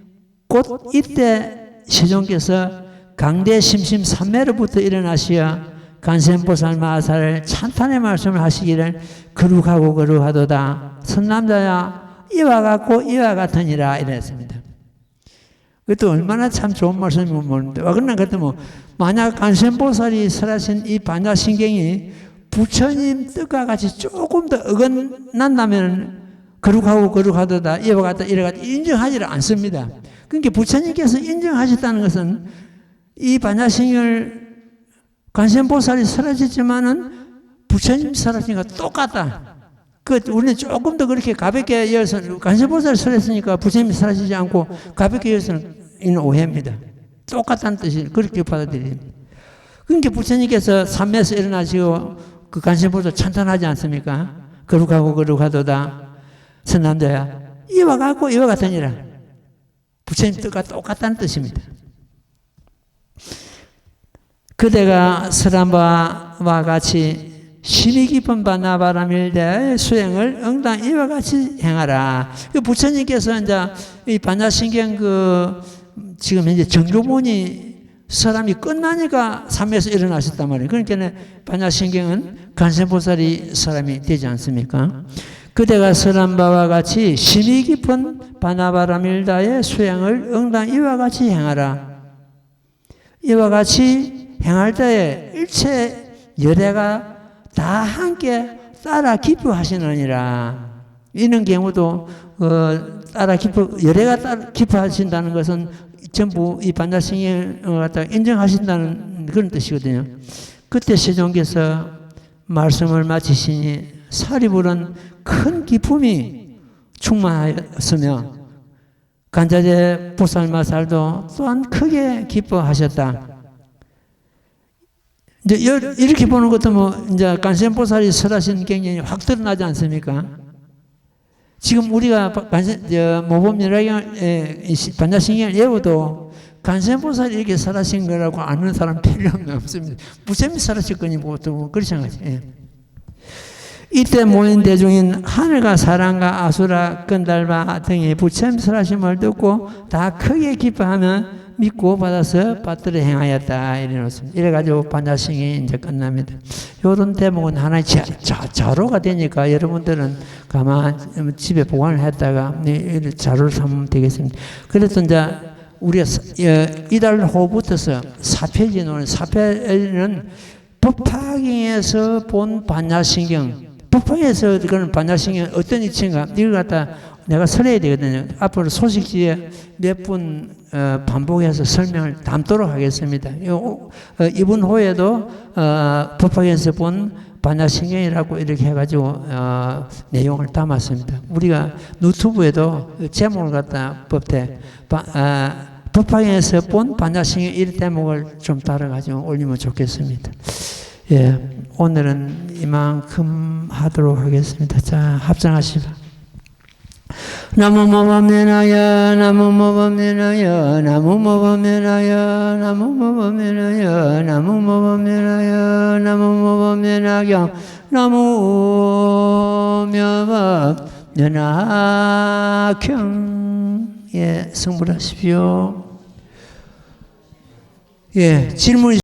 곧 이때 세종께서 강대 심심 삼매로부터 일어나시어 간센보살 마살 찬탄의 말씀을 하시기를 거룩하도다. 선남자야 이와 같고 이와 같으니라 이랬습니다. 그것도 얼마나 참 좋은 말씀이면 모르는데 그러나 그때 만약 간센보살이 설하신 이 반야신경이 부처님 뜻과 같이 조금 더 어긋난다면 거룩하도다 이와 같다 이와 같다 인정하지를 않습니다. 그러니까 부처님께서 인정하셨다는 것은 이 반야신경을 간센보살이 사라졌지만은 부처님 사라지니까 똑같다. 우리는 조금 더 그렇게 가볍게 여어서 간센보살이 사라졌으니까 부처님이 사라지지 않고 가볍게 여어서는 이는 오해입니다. 똑같다는 뜻이 그렇게 받아들입니다. 그러니까 부처님께서 삼매에서 일어나시고 그 간센보살 찬탄하지 않습니까? 거룩하도다. 선남자야 이와 같고 이와 같으니라. 부처님 뜻과 똑같다는 뜻입니다. 그대가 설한 바와 같이 심히 깊은 바나바라밀대의 수행을 응당 이와 같이 행하라. 부처님께서 이제 이 반야신경 지금 현재 정조문이 사람이 끝나니까 삼에서 일어나셨단 말이에요. 그러니까 반야신경은 간센보살이 사람이 되지 않습니까? 그대가 설한 바와 같이 심히 깊은 바나바라밀다의 수행을 응당 이와 같이 행하라. 이와 같이 행할 때에 일체 열애가 다 함께 따라 기뻐하시느니라. 이런 경우도 열애가 따라 기뻐하신다는 것은 전부 이 반야신경을 갖다가 인정하신다는 그런 뜻이거든요. 그때 세종께서 말씀을 마치시니 사리불은 큰 기쁨이 충만하였으며 간자재 보살마살도 또한 크게 기뻐하셨다. 이제 이렇게 보는 것도 이제 간센보살이 설하신 경전이 확 드러나지 않습니까? 지금 우리가 모범열애경 반야신경을 외워도 간센보살이 이렇게 설하신 거라고 아는 사람 필요 없습니다. 부처님이 설하실 거니 또 그렇지 않겠지. 이때 모인 대중인 하늘과 사람과 아수라 건달바 등이 부처님 설하심을 듣고 다 크게 기뻐하며 믿고 받아서 받들어 행하였다 이래 놓습니다. 이래가지고 반야신경이 이제 끝납니다. 요런 대목은 하나의 자료가 되니까 여러분들은 가만 집에 보관을 했다가 자료를 삼으면 되겠습니다. 그래서 이제 우리가 이달 호부터서 4페이지 노는 4페이지는 법화경에서 본 반야신경, 법화경에서 그런 반야신경 어떤 이치인가 이걸 갖다 내가 설해야 되거든요. 앞으로 소식지에 몇 분 반복해서 설명을 담도록 하겠습니다. 이번 후에도 법화경에서 본 반야신경이라고 이렇게 해가지고 내용을 담았습니다. 우리가 유튜브에도 제목을 갖다 법화경에서 본 반야신경 이 대목을 좀 따라가지고 올리면 좋겠습니다. 예, 오늘은 이만큼 하도록 하겠습니다. 자, 합장하시바. 나무모범면하여 나무모범면하여 나무모범면하여 나무모범면하여 나무모범면하여 나무모범면하여 나무모범면하경. 예, 성불하십시오. 예, 질문